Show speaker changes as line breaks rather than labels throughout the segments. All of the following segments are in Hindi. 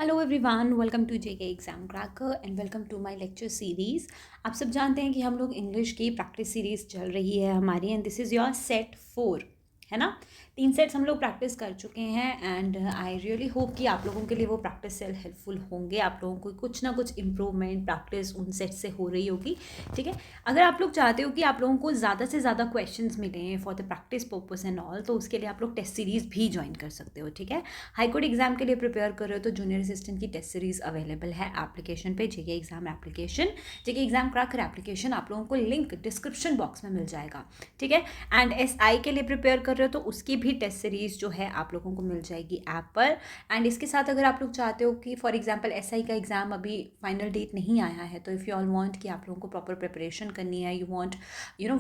Hello everyone, welcome to JK exam cracker and welcome to my lecture series. आप सब जानते हैं कि हम लोग इंग्लिश की प्रैक्टिस सीरीज़ चल रही है हमारी, and this is your set 4, है ना। 3 सेट्स हम लोग प्रैक्टिस कर चुके हैं एंड आई रियली होप कि आप लोगों के लिए वो प्रैक्टिस सेल हेल्पफुल होंगे। आप लोगों को कुछ ना कुछ इम्प्रूवमेंट प्रैक्टिस उन सेट से हो रही होगी, ठीक है। अगर आप लोग चाहते हो कि आप लोगों को ज़्यादा से ज़्यादा क्वेश्चंस मिलें for the practice purpose and all, तो उसके लिए आप लोग टेस्ट सीरीज़ भी ज्वाइन कर सकते हो, ठीक है। हाई कोर्ट एग्जाम के लिए प्रिपेयर कर रहे हो तो जूनियर असिस्टेंट की टेस्ट सीरीज अवेलेबल है एप्लीकेशन पे, जेके एग्जाम एप्लीकेशन, जेके एग्जाम क्रैकर एप्लीकेशन। आप लोगों को लिंक डिस्क्रिप्शन बॉक्स में मिल जाएगा, ठीक है। एंड एसआई के लिए प्रिपेयर कर रहे हो तो उसकी भी टेस्ट सीरीज जो है आप लोगों को मिल जाएगी ऐप पर। एंड इसके साथ अगर आप लोग चाहते हो कि फॉर एग्जाम्पल एसआई का एग्जाम अभी फाइनल डेट नहीं आया है, तो इफ़ यू ऑल वांट कि आप लोगों को प्रॉपर प्रिपरेशन करनी है, यू वांट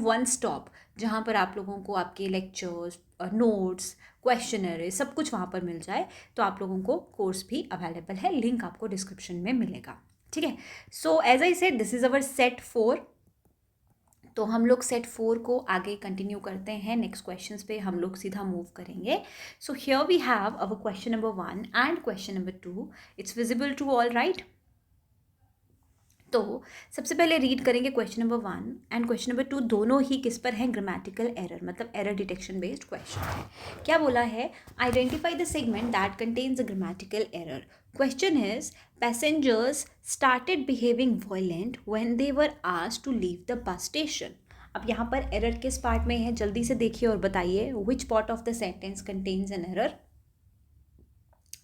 वन स्टॉप जहाँ पर आप लोगों को आपके लेक्चर्स, नोट्स, क्वेश्चनर सब कुछ वहाँ पर मिल जाए, तो आप लोगों को कोर्स भी अवेलेबल है। लिंक आपको डिस्क्रिप्शन में मिलेगा, ठीक है। So as I said, this is our set 4। तो हम लोग सेट 4 को आगे कंटिन्यू करते हैं। नेक्स्ट क्वेश्चंस पे हम लोग सीधा मूव करेंगे। So here we have our question number 1 and question number 2। It's visible to all, right. तो सबसे पहले रीड करेंगे question number 1 and question number 2। दोनों ही किस पर हैं? ग्रामेटिकल एरर, मतलब एरर डिटेक्शन बेस्ड क्वेश्चन है। क्या बोला है? Identify the segment that contains a grammatical error. Question is, passengers started behaving violent when they were asked to leave the bus station. अब यहाँ पर एरर किस पार्ट में है? जल्दी से देखिए और बताइए, which part of the sentence contains an error?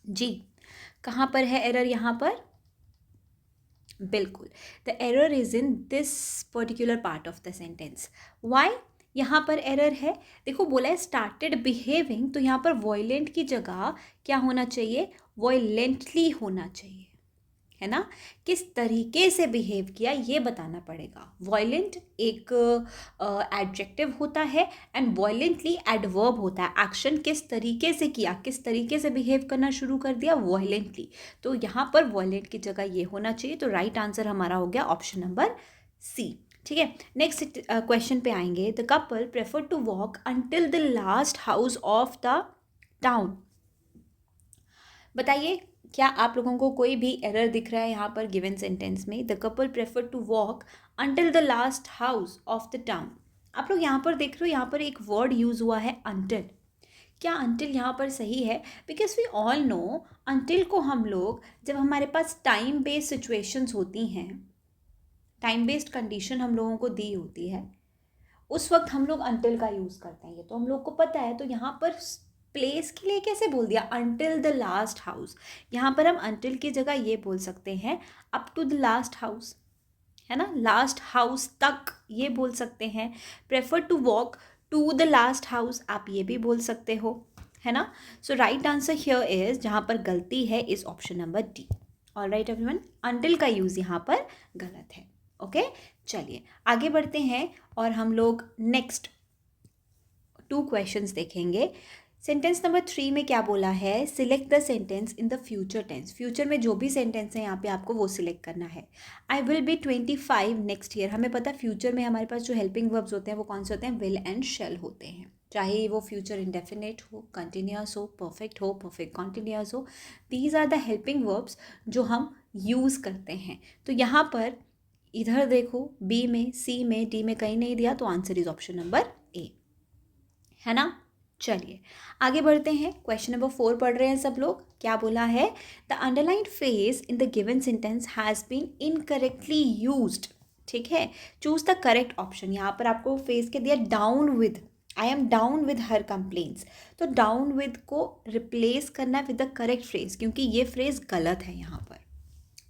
जी, कहाँ पर है एरर? यहाँ पर बिल्कुल, the error is in this particular part of the sentence. Why यहाँ पर एरर है? देखो, बोला है स्टार्टेड बिहेविंग, तो यहाँ पर वॉयलेंट की जगह क्या होना चाहिए? वॉयलेंटली होना चाहिए, है ना। किस तरीके से बिहेव किया ये बताना पड़ेगा। वॉयलेंट एक एडजेक्टिव होता है एंड वॉयलेंटली एडवर्ब होता है। एक्शन किस तरीके से किया, किस तरीके से बिहेव करना शुरू कर दिया, वॉयलेंटली। तो यहाँ पर वॉयलेंट की जगह ये होना चाहिए। तो राइट आंसर हमारा हो गया ऑप्शन नंबर सी, ठीक है। नेक्स्ट क्वेश्चन पे आएंगे। The couple prefer to walk until the last house of the town. बताइए, क्या आप लोगों को कोई भी एरर दिख रहा है यहाँ पर गिवन सेंटेंस में? The couple prefer to walk until the last house of the town. आप लोग यहाँ पर देख रहे हो, यहाँ पर एक वर्ड यूज हुआ है अंटिल। क्या अंटिल यहाँ पर सही है? Because we all know until को हम लोग, जब हमारे पास टाइम बेस्ड सिचुएशंस होती हैं, टाइम बेस्ड कंडीशन हम लोगों को दी होती है, उस वक्त हम लोग अंटिल का यूज़ करते हैं। ये तो हम लोग को पता है। तो यहाँ पर प्लेस के लिए कैसे बोल दिया? Until the last house. यहाँ पर हम अंटिल की जगह ये बोल सकते हैं up to the last house, है ना। लास्ट हाउस तक ये बोल सकते हैं। Prefer to walk to the last house, आप ये भी बोल सकते हो, है ना। So right answer here is, जहाँ पर गलती है, is option number D. All right everyone, until का यूज़ यहाँ पर गलत है। ओके, चलिए आगे बढ़ते हैं और हम लोग नेक्स्ट 2 क्वेश्चंस देखेंगे। सेंटेंस नंबर 3 में क्या बोला है? Select the sentence in the future tense. Future में जो भी सेंटेंस है यहाँ पे आपको वो सिलेक्ट करना है। I will be 25 next year. हमें पता है फ्यूचर में हमारे पास जो हेल्पिंग वर्ब्स होते हैं वो कौन से होते हैं? विल एंड शेल होते हैं। चाहे वो फ्यूचर इंडेफिनेट हो, कंटिन्यूस हो, परफेक्ट कॉन्टिन्यूस हो, these are the helping verbs जो हम यूज़ करते हैं। तो यहाँ पर इधर देखो, बी में, सी में, डी में कहीं नहीं दिया, तो आंसर इज ऑप्शन नंबर ए, है ना। चलिए आगे बढ़ते हैं। क्वेश्चन नंबर 4 पढ़ रहे हैं सब लोग। क्या बोला है? The underlined phrase in the given sentence has been incorrectly used. ठीक है, चूज द करेक्ट ऑप्शन। यहाँ पर आपको फ्रेज के दिया down with, I am down with her complaints. तो डाउन विद को रिप्लेस करना विद द करेक्ट फ्रेज, क्योंकि ये फ्रेज गलत है यहाँ पर।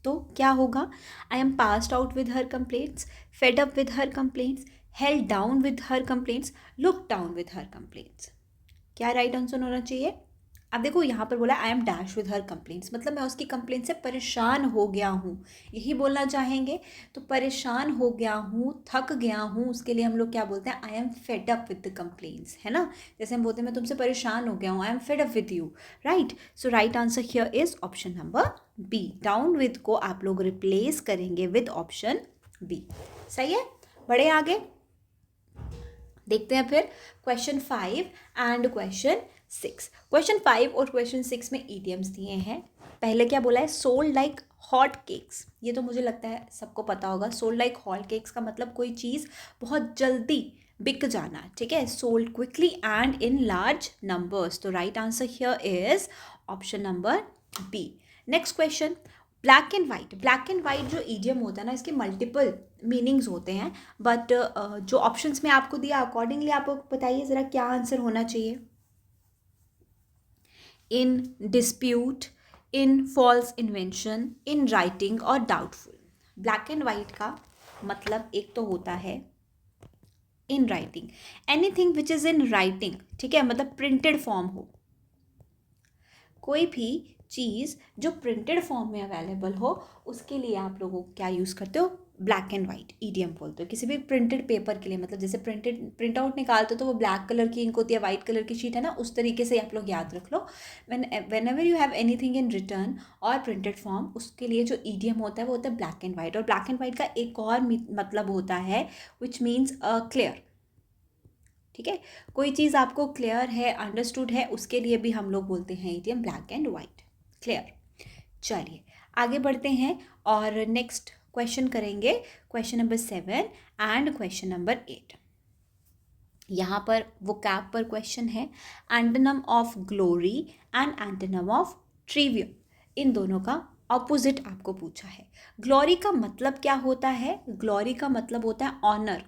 तो क्या होगा? I am passed out with her complaints, fade up with her complaints, held down with her complaints, look down with her complaints. क्या राइट आंसर होना चाहिए? अब देखो यहाँ पर बोला I am dash with her complaints, मतलब मैं उसकी कंप्लेंट से परेशान हो गया हूँ, यही बोलना चाहेंगे। तो परेशान हो गया हूँ, थक गया हूँ, उसके लिए हम लोग क्या बोलते हैं? आई am fed up with the complaints, है ना। जैसे हम बोलते हैं मैं तुमसे परेशान हो गया हूँ, I am fed up with you, right. So right answer here is option number B. Down with को आप लोग रिप्लेस करेंगे विद ऑप्शन बी। सही है, बढ़े आगे देखते हैं फिर क्वेश्चन 5 एंड क्वेश्चन 6। क्वेश्चन 5 और क्वेश्चन 6 में ईडियम्स दिए हैं। पहले क्या बोला है, सोल्ड लाइक हॉट केक्स, ये तो मुझे लगता है सबको पता होगा। सोल्ड लाइक हॉट केक्स का मतलब कोई चीज़ बहुत जल्दी बिक जाना, ठीक है, sold quickly and in large numbers. तो right answer here is option number B. Next question, black and white. Black and white जो ईडियम होता है ना, इसके मल्टीपल मीनिंग्स होते हैं, बट जो ऑप्शंस में आपको दिया अकॉर्डिंगली आप बताइए ज़रा क्या आंसर होना चाहिए। In dispute, in false invention, in writing और डाउटफुल। ब्लैक एंड वाइट का मतलब एक तो होता है in writing, anything which is in writing, ठीक है, मतलब प्रिंटेड फॉर्म हो, कोई भी चीज़ जो प्रिंटेड फॉर्म में अवेलेबल हो उसके लिए आप लोगों को क्या यूज़ करते हो, ब्लैक एंड वाइट ईडियम बोलते हो। किसी भी प्रिंटेड पेपर के लिए, मतलब जैसे प्रिंट आउट निकालते हो तो वो ब्लैक कलर की इंक होती है, वाइट कलर की शीट है ना, उस तरीके से आप लोग याद रख लो। Whenever you have anything in return or printed form, उसके लिए जो ईडियम होता है वो होता है ब्लैक एंड वाइट। और ब्लैक एंड वाइट का एक और मतलब होता है विच मीन्स क्लियर, ठीक है, कोई चीज़ आपको क्लियर है, अंडरस्टूड है, उसके लिए भी हम लोग बोलते हैं idiom black and white, clear. चलिए आगे बढ़ते हैं और नेक्स्ट क्वेश्चन करेंगे, question number 7 and question number 8। यहाँ पर वो कैप पर क्वेश्चन है, antonym of glory and antonym of trivial, इन दोनों का ऑपोजिट आपको पूछा है। ग्लोरी का मतलब क्या होता है, ग्लोरी का मतलब होता है ऑनर,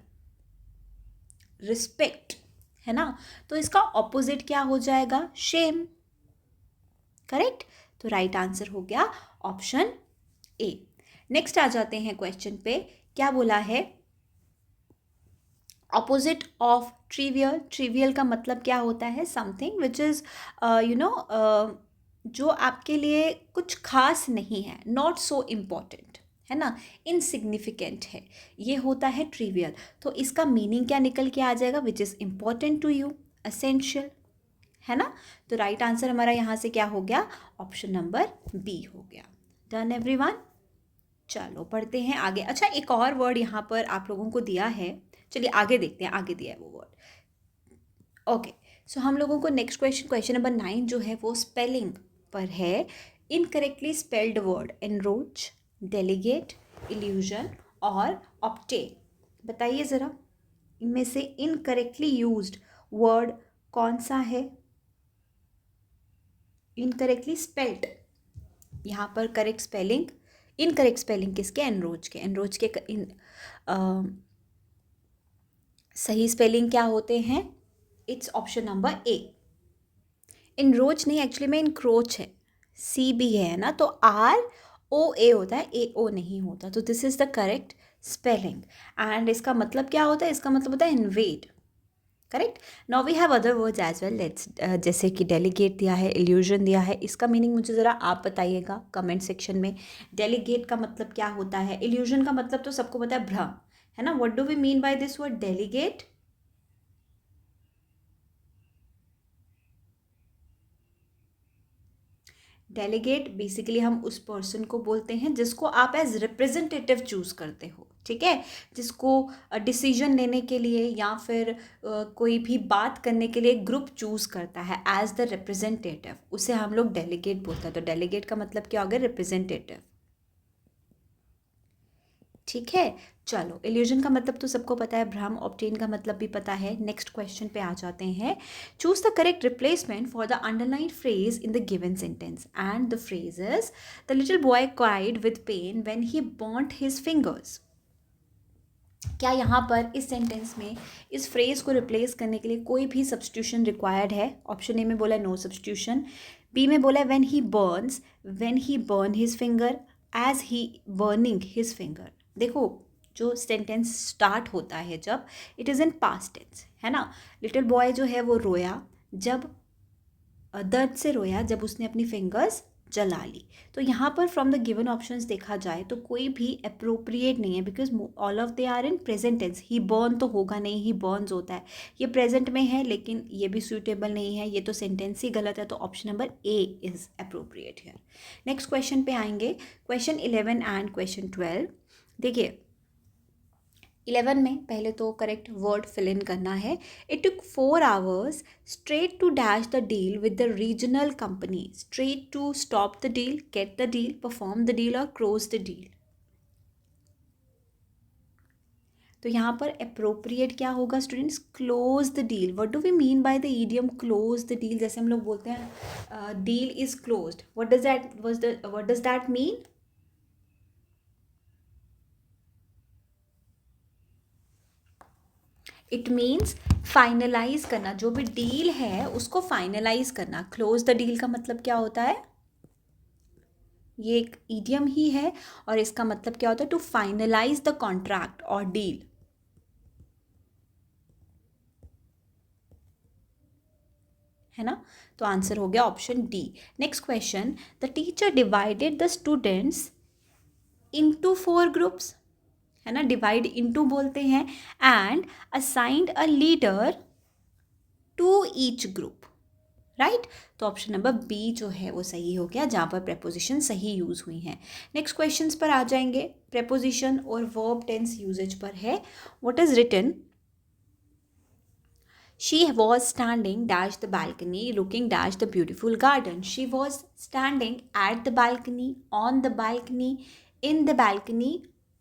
रिस्पेक्ट, है ना, तो इसका ऑपोजिट क्या हो जाएगा, शेम, करेक्ट। तो राइट आंसर हो गया ऑप्शन ए। नेक्स्ट आ जाते हैं क्वेश्चन पे, क्या बोला है, ऑपोजिट ऑफ ट्रिवियल। ट्रिवियल का मतलब क्या होता है, समथिंग विच इज़ जो आपके लिए कुछ खास नहीं है, नॉट सो इम्पॉर्टेंट, है ना, इनसिग्निफिकेंट है, ये होता है ट्रिवियल। तो इसका मीनिंग क्या निकल के आ जाएगा, which is important to you, essential, है ना। तो राइट आंसर हमारा यहाँ से क्या हो गया, ऑप्शन नंबर बी हो गया। डन एवरीवन, चलो पढ़ते हैं आगे। अच्छा एक और वर्ड यहाँ पर आप लोगों को दिया है, चलिए आगे देखते हैं, आगे दिया है वो वर्ड। ओके, सो हम लोगों को नेक्स्ट क्वेश्चन, क्वेश्चन नंबर 9 जो है वो स्पेलिंग पर है। Incorrectly spelled word, encroach, delegate, illusion और ऑब्टेन, बताइए ज़रा इनमें से इनकरेक्टली यूज्ड वर्ड कौन सा है, इनकरेक्टली स्पेल्ड, यहाँ पर करेक्ट स्पेलिंग, इनकरेक्ट स्पेलिंग किसके, एनरोच के, एनरोच के सही स्पेलिंग क्या होते हैं, इट्स ऑप्शन नंबर ए। इनरोच नहीं, एक्चुअली में इनक्रोच है, सी भी है ना, तो आर ओ ए होता है, ए ओ नहीं होता, तो this is the correct spelling. And इसका मतलब क्या होता है, इसका मतलब होता है invade, correct. Now we have other words as well, let's, जैसे कि डेलीगेट दिया है, इल्यूजन दिया है, इसका मीनिंग मुझे ज़रा आप बताइएगा कमेंट सेक्शन में। डेलीगेट का मतलब क्या होता है, इल्यूजन का मतलब तो सबको पता है भ्रम, है ना, what do we mean by this word delegate, delegate basically हम उस पर्सन को बोलते हैं जिसको आप एज रिप्रेजेंटेटिव चूज़ करते हो, ठीक है, जिसको डिसीजन लेने के लिए या फिर कोई भी बात करने के लिए ग्रुप चूज़ करता है एज द रिप्रेजेंटेटिव, उसे हम लोग डेलीगेट बोलते हैं। तो डेलीगेट का मतलब क्या हो गया, रिप्रेजेंटेटिव, ठीक है। चलो इल्यूजन का मतलब तो सबको पता है, भ्रम, ऑब्टेन का मतलब भी पता है। नेक्स्ट क्वेश्चन पे आ जाते हैं, choose the correct replacement for the underline phrase in the given sentence, and the phrase is the little boy cried with pain when he burned his fingers. क्या यहाँ पर इस सेंटेंस में इस फ्रेज को रिप्लेस करने के लिए कोई भी सब्स्टिट्यूशन रिक्वायर्ड है? ऑप्शन ए में बोला नो सब्स्टिट्यूशन, बी में बोला when he burn his finger, as he burning his finger. देखो जो सेंटेंस स्टार्ट होता है जब, it is in past tense, है ना। लिटिल बॉय जो है वो रोया, जब दर्द से रोया जब उसने अपनी फिंगर्स जला ली। तो यहाँ पर फ्रॉम द गिवन ऑप्शंस देखा जाए तो कोई भी अप्रोप्रिएट नहीं है, because all of they are in present tense. He burn तो होगा नहीं, ही बर्न्स होता है, ये प्रेजेंट में है, लेकिन ये भी सूटेबल नहीं है, ये तो सेंटेंस ही गलत है। तो option number A is appropriate है। नेक्स्ट क्वेश्चन पे आएंगे, क्वेश्चन 11 एंड क्वेश्चन 12। देखिए 11 में पहले तो करेक्ट वर्ड फिल इन करना है. It took 4 hours straight to dash the deal with the regional company. Straight to stop the deal, get the deal, perform the deal or close the deal. तो यहाँ पर अप्रोप्रिएट क्या होगा students? Close the deal. What do we mean by the idiom close the deal? जैसे हम लोग बोलते हैं deal is closed. What does that mean? It means finalize करना. जो भी डील है उसको फाइनलाइज करना. क्लोज द डील का मतलब क्या होता है? ये एक ईडियम ही है और इसका मतलब क्या होता है? टू फाइनलाइज द कॉन्ट्रैक्ट और डील. है ना? तो आंसर हो गया option D. Next question. The teacher divided the students into 4 groups. है ना? डिवाइड इनटू बोलते हैं. And assigned a leader to each group. Right? तो ऑप्शन नंबर बी जो है वो सही हो गया, जहाँ पर प्रेपोजिशन सही यूज़ हुई हैं. नेक्स्ट क्वेश्चंस पर आ जाएंगे. प्रेपोजिशन और वर्ब टेंस यूजेज पर है. What is written? She was standing dash the balcony looking dash the beautiful garden. She was standing at the balcony, on the balcony, in the balcony,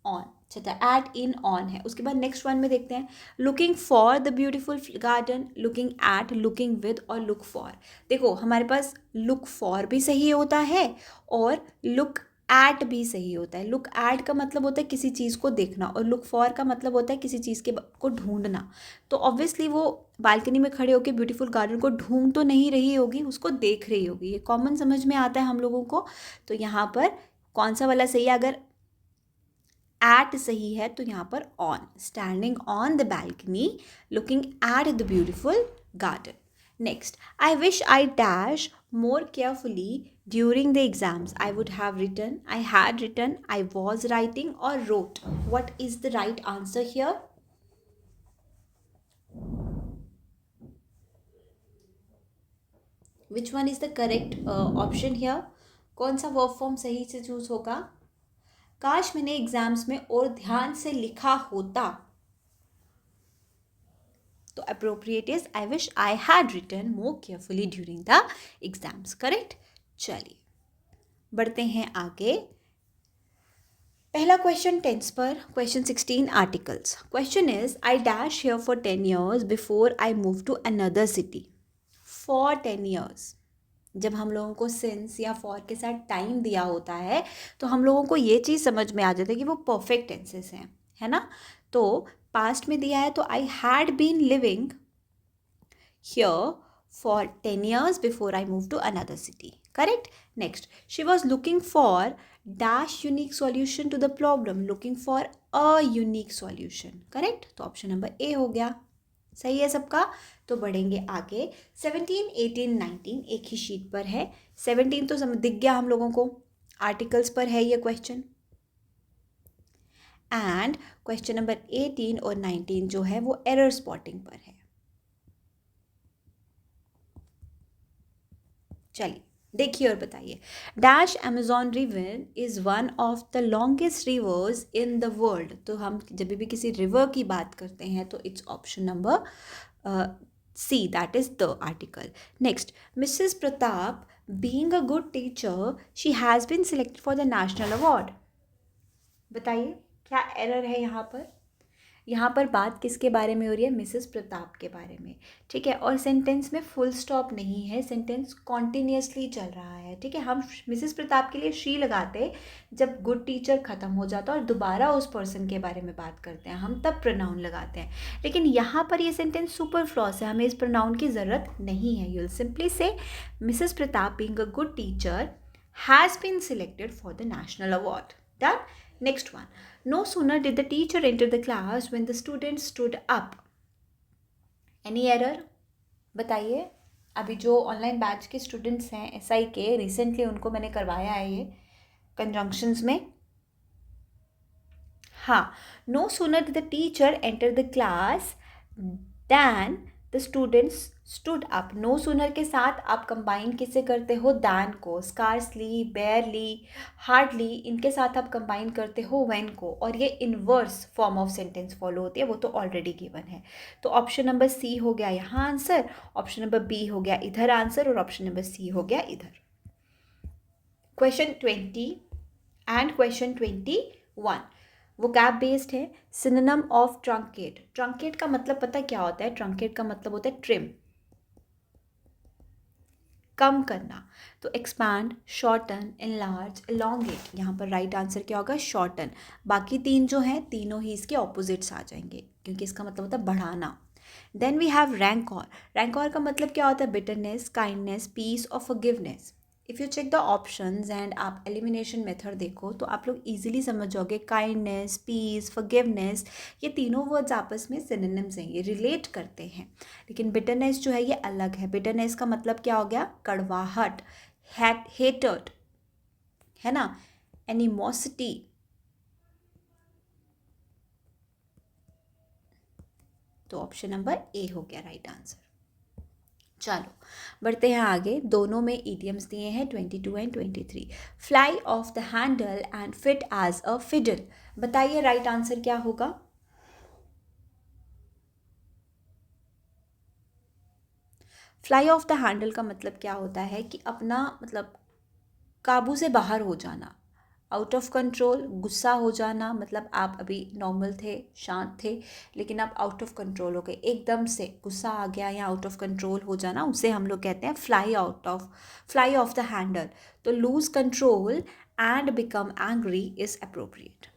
on. अच्छा, एट इन ऑन है. उसके बाद नेक्स्ट वन में देखते हैं. Looking for the beautiful garden, looking at, looking with और लुक फॉर. देखो हमारे पास लुक फॉर भी सही होता है और लुक एट भी सही होता है. लुक एट का मतलब होता है किसी चीज़ को देखना और लुक फॉर का मतलब होता है किसी चीज़ के को ढूंढना. तो ऑब्वियसली वो बालकनी में खड़े होकर ब्यूटीफुल गार्डन को ढूंढ तो नहीं रही होगी, उसको देख रही होगी. ये कॉमन समझ में आता है हम लोगों को. तो यहाँ पर कौन सा वाला सही है? अगर एट सही है तो यहाँ पर on. Standing on the balcony looking at the beautiful garden. Next. I wish I dash more carefully during the exams. I would have written, I had written, I was writing or wrote. What is the right answer here? Which one is the correct option here? कौन सा वर्ब फॉर्म सही से चूज होगा? काश मैंने एग्जाम्स में और ध्यान से लिखा होता. तो appropriate is I wish I had written more carefully during the exams. Correct? चलिए बढ़ते हैं आगे. पहला क्वेश्चन टेंस पर. Question 16 articles. Question is I dash here for 10 years before I move to another city. For 10 years. जब हम लोगों को सिंस या फॉर के साथ टाइम दिया होता है तो हम लोगों को ये चीज़ समझ में आ जाता है कि वो परफेक्ट टेंसेस हैं. है ना? तो पास्ट में दिया है तो I had been living here for 10 years before I move to another city. Correct? Next. She was looking for dash unique solution to the problem. Looking for a unique solution. Correct? तो ऑप्शन नंबर ए हो गया. सही है सबका. तो बढ़ेंगे आगे. 17, 18, 19 एक ही शीट पर है. 17 तो दिख गया हम लोगों को. आर्टिकल्स पर है ये क्वेश्चन. एंड क्वेश्चन नंबर 18 और 19 जो है वो एरर स्पॉटिंग पर है. चलिए देखिए और बताइए. Dash Amazon river is one of the longest reverse in the world. तो हम जब भी किसी रिवर की बात करते हैं तो it's option number C, that is the article. Next. Mrs Pratap being a good teacher she has been selected for the national award. बताइए क्या एरर है यहाँ पर? यहाँ पर बात किसके बारे में हो रही है? मिसेस प्रताप के बारे में. ठीक है? और सेंटेंस में फुल स्टॉप नहीं है. सेंटेंस कॉन्टिन्यूसली चल रहा है. ठीक है? हम मिसेस प्रताप के लिए शी लगाते जब गुड टीचर ख़त्म हो जाता और दोबारा उस पर्सन के बारे में बात करते हैं, हम तब प्रोनाउन लगाते हैं. लेकिन यहाँ पर ये सेंटेंस सुपर फ्लॉस है, हमें इस प्रोनाउन की ज़रूरत नहीं है. You will simply say Mrs Pratap being a good teacher has been selected for the national award. Done. Next one. No sooner did the teacher enter the class when the student stood up. Any error? बताइए. अभी जो ऑनलाइन बैच के स्टूडेंट्स हैं एसआई के, रिसेंटली उनको मैंने करवाया है ये कंजंक्शंस में. हाँ. No sooner did the teacher enter the class than the students stood up, no sooner के साथ आप कंबाइन किससे करते हो, दैन को, स्कार्सली, बेयरली, हार्डली, इनके साथ आप कंबाइन करते हो व्हेन को, और ये inverse form of sentence follow होती है, वो तो ऑलरेडी गिवन है। तो ऑप्शन नंबर सी हो गया यहाँ आंसर, ऑप्शन नंबर बी हो गया इधर आंसर, और ऑप्शन नंबर सी हो गया इधर। क्वेश्चन 20 एंड क्वेश्चन 21 वो गैप बेस्ड है। सिनोनिम ऑफ ट्रंकेट, ट्रंकेट का मतलब पता क्या होता है, ट्रंकेट का मतलब होता है ट्रिम, कम करना। तो एक्सपैंड, शॉर्टन, एनलार्ज, एलोंगेट, यहाँ पर राइट आंसर क्या होगा, शॉर्टन। बाकी तीन जो हैं तीनों ही इसके ऑपोजिट्स आ जाएंगे, क्योंकि इसका मतलब होता है बढ़ाना। Then we have rancour, rancour का मतलब क्या होता है, बिटरनेस, काइंडनेस, पीस और forgiveness. If you check the options and आप एलिमिनेशन मेथड देखो तो आप लोग इजीली समझ जाओगे, काइंडनेस, पीस, फॉरगिवनेस, ये तीनों वर्ड्स आपस में सिनोनिम्स हैं, ये रिलेट करते हैं। लेकिन बिटरनेस जो है ये अलग है। बिटरनेस का मतलब क्या हो गया, कड़वाहट, हेटर्ड, है ना, एनिमोसिटी। तो ऑप्शन नंबर ए हो गया राइट आंसर। चलो बढ़ते हैं आगे, दोनों में ईडियम्स दिए हैं 22 and 23। Fly off the handle and fit as a fiddle, बताइए राइट आंसर क्या होगा। फ्लाई ऑफ द हैंडल का मतलब क्या होता है कि अपना मतलब काबू से बाहर हो जाना, आउट ऑफ कंट्रोल, गुस्सा हो जाना, मतलब आप अभी नॉर्मल थे, शांत थे, लेकिन आप आउट ऑफ कंट्रोल हो गए, एकदम से गुस्सा आ गया या आउट ऑफ कंट्रोल हो जाना, उसे हम लोग कहते हैं फ्लाई ऑफ द हैंडल। तो lose control and become angry is appropriate,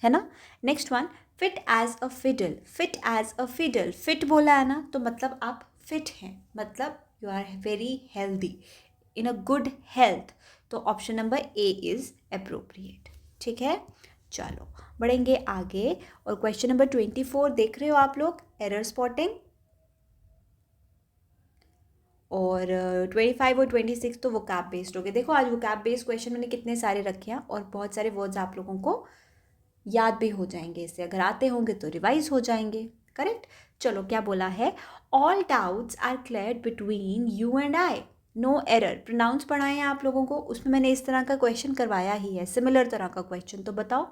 है ना। Next one, fit as a fiddle, fit as a fiddle, fit बोला है ना, तो मतलब आप फिट हैं, मतलब you are very healthy, in a good health. तो option number A is appropriate, ठीक है। चलो बढ़ेंगे आगे, और क्वेश्चन नंबर 24 देख रहे हो आप लोग, एरर स्पॉटिंग, और 25 और 26 तो वो कैप बेस्ड हो गए। देखो आज वो कैप बेस्ड क्वेश्चन मैंने कितने सारे रखे हैं, और बहुत सारे वर्ड्स आप लोगों को याद भी हो जाएंगे, इससे अगर आते होंगे तो रिवाइज हो जाएंगे, करेक्ट। चलो क्या बोला है, all doubts are cleared between you and I, no error. Pronouns पढ़ाए हैं आप लोगों को, उसमें मैंने इस तरह का क्वेश्चन करवाया ही है, सिमिलर तरह का क्वेश्चन, तो बताओ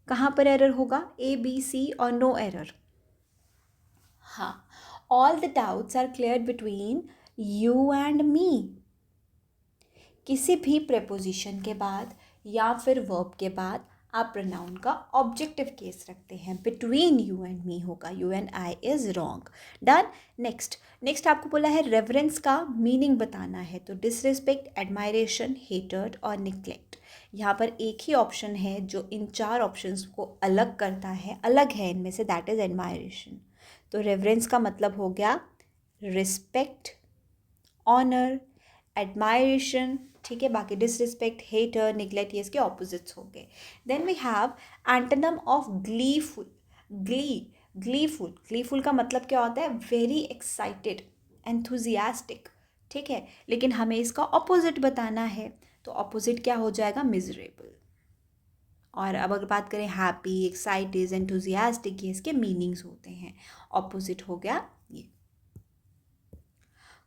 कहाँ पर एरर होगा, ए बी सी और नो एरर। हाँ, all the doubts are cleared between you and me, किसी भी प्रेपोजिशन के बाद या फिर वर्ब के बाद आप प्रोनाउन का ऑब्जेक्टिव केस रखते हैं, बिटवीन यू एंड मी होगा, you and I is wrong. Done. Next आपको बोला है रेवरेंस का मीनिंग बताना है, तो डिसरिस्पेक्ट, एडमायरेशन, हेटर्ड और निग्लेक्ट। यहाँ पर एक ही ऑप्शन है जो इन चार ऑप्शंस को अलग करता है, अलग है इनमें से, दैट इज एडमायरेशन। तो रेवरेंस का मतलब हो गया रिस्पेक्ट, ऑनर, एडमायरेशन, ठीक है। बाकी डिसरिस्पेक्ट, हेटर, निग्लेक्ट, ये इसके ऑपोजिट्स हो गए। Then we have antonym of gleeful, gleeful का मतलब क्या होता है, वेरी एक्साइटेड, एंथुजियास्टिक, ठीक है। लेकिन हमें इसका ऑपोजिट बताना है, तो ऑपोजिट क्या हो जाएगा, मिजरेबल। और अब अगर बात करें हैप्पी, एक्साइटेड, एंथुजियास्टिक, ये इसके मीनिंग्स होते हैं, ऑपोजिट हो गया ये।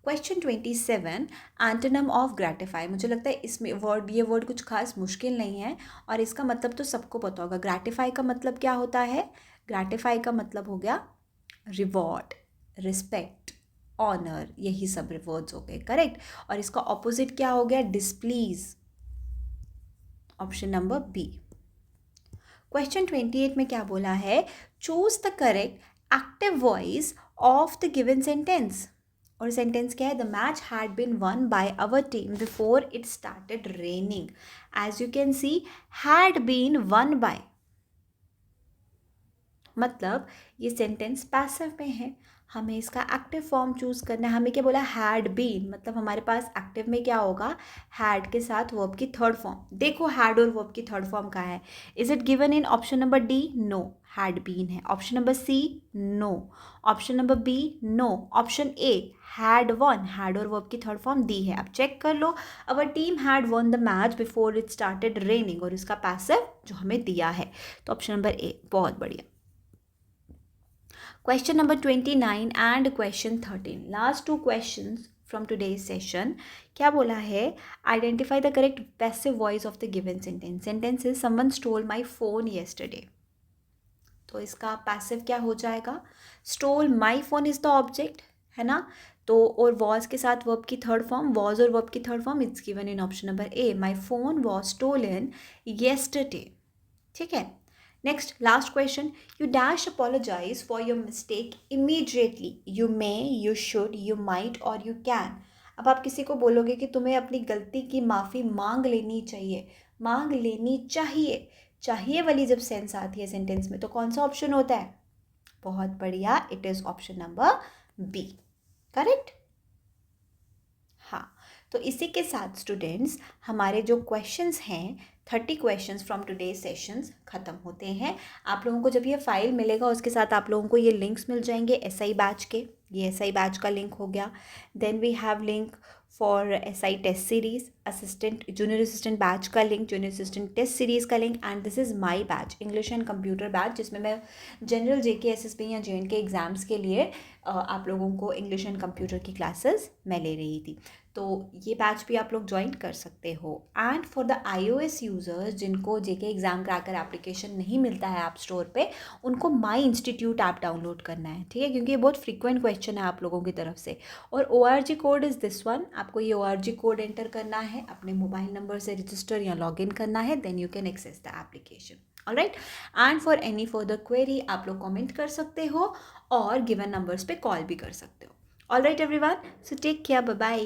Question 27, antonym of gratify. मुझे लगता है इसमें ये वर्ड कुछ खास मुश्किल नहीं है, और इसका मतलब तो सबको पता होगा। ग्रेटिफाई का मतलब क्या होता है, ग्रेटिफाई का मतलब हो गया रिवॉर्ड, रिस्पेक्ट, ऑनर, यही सब वर्ड्स हो गए, करेक्ट। और इसका ऑपोजिट क्या हो गया, displease, option number B. Question 28 में क्या बोला है, choose the correct active voice of the given sentence, और सेंटेंस क्या है, the match had been won by our team before it started raining. As you can see, had been won by, मतलब ये सेंटेंस पैसिव में है, हमें इसका एक्टिव फॉर्म चूज करना है। हमें क्या बोला, हैड बीन, मतलब हमारे पास एक्टिव में क्या होगा, हैड के साथ वर्ब की थर्ड फॉर्म। देखो हैड और वर्ब की थर्ड फॉर्म कहाँ है, is it given in option number D, no, had been है। Option number C, no. Option number B, no. Option A, had won, had और वर्ब की थर्ड फॉर्म दी है। अब चेक कर लो, our team had won the match before it started raining, और इसका पैसिव जो हमें दिया है, तो ऑप्शन नंबर ए, बहुत बढ़िया। Question number 29 and question 13, last 2 questions from today's session. क्या बोला है? Identify the correct passive voice of the given sentence. Sentence is someone stole my phone yesterday. तो इसका पैसिव क्या हो जाएगा? Stole my phone is the object, है ना. तो और वॉज के साथ वर्ब की थर्ड फॉर्म, वॉज और वर्ब की third form it's given in option number A. My phone was stolen yesterday. ठीक है. Next last question. You dash apologize for your mistake immediately. You may, you should, you might और यू कैन. अब आप किसी को बोलोगे कि तुम्हें अपनी गलती की माफ़ी मांग लेनी चाहिए, मांग लेनी चाहिए, चाहिए वाली जब सेंस आती है सेंटेंस में, तो कौन सा ऑप्शन होता है? बहुत बढ़िया, it is option number B. Correct. हाँ, तो इसी के साथ स्टूडेंट्स हमारे जो क्वेश्चंस हैं 30 क्वेश्चंस फ्रॉम टुडे सेशंस ख़त्म होते हैं. आप लोगों को जब ये फाइल मिलेगा उसके साथ आप लोगों को ये लिंक्स मिल जाएंगे एसआई बैच के. ये एसआई बैच का लिंक हो गया. Then we have link for SI test series, assistant junior assistant batch का link, junior assistant test series का link, and this is my batch English and computer batch, जिसमें मैं जनरल जेके एसएसबी या जेएनके एग्ज़ाम्स के लिए आप लोगों को इंग्लिश एंड कंप्यूटर की क्लासेस मैं ले रही थी. तो ये बैच भी आप लोग ज्वाइन कर सकते हो. And for the iOS users जिनको जेके एग्ज़ाम क्रैकर एप्लीकेशन नहीं मिलता है ऐप स्टोर पे, उनको माई इंस्टीट्यूट ऐप डाउनलोड करना है. ठीक है, क्योंकि ये बहुत फ्रीक्वेंट क्वेश्चन है आप लोगों की तरफ से. और ORG code is this one. आपको ये ORG कोड एंटर करना है, अपने मोबाइल नंबर से रजिस्टर या लॉग इन करना है, then you can access the application. Alright. And for any further query आप लोग कमेंट कर सकते हो और गिवन नंबर्स पे कॉल भी कर सकते हो. Alright everyone, so take care, bye bye.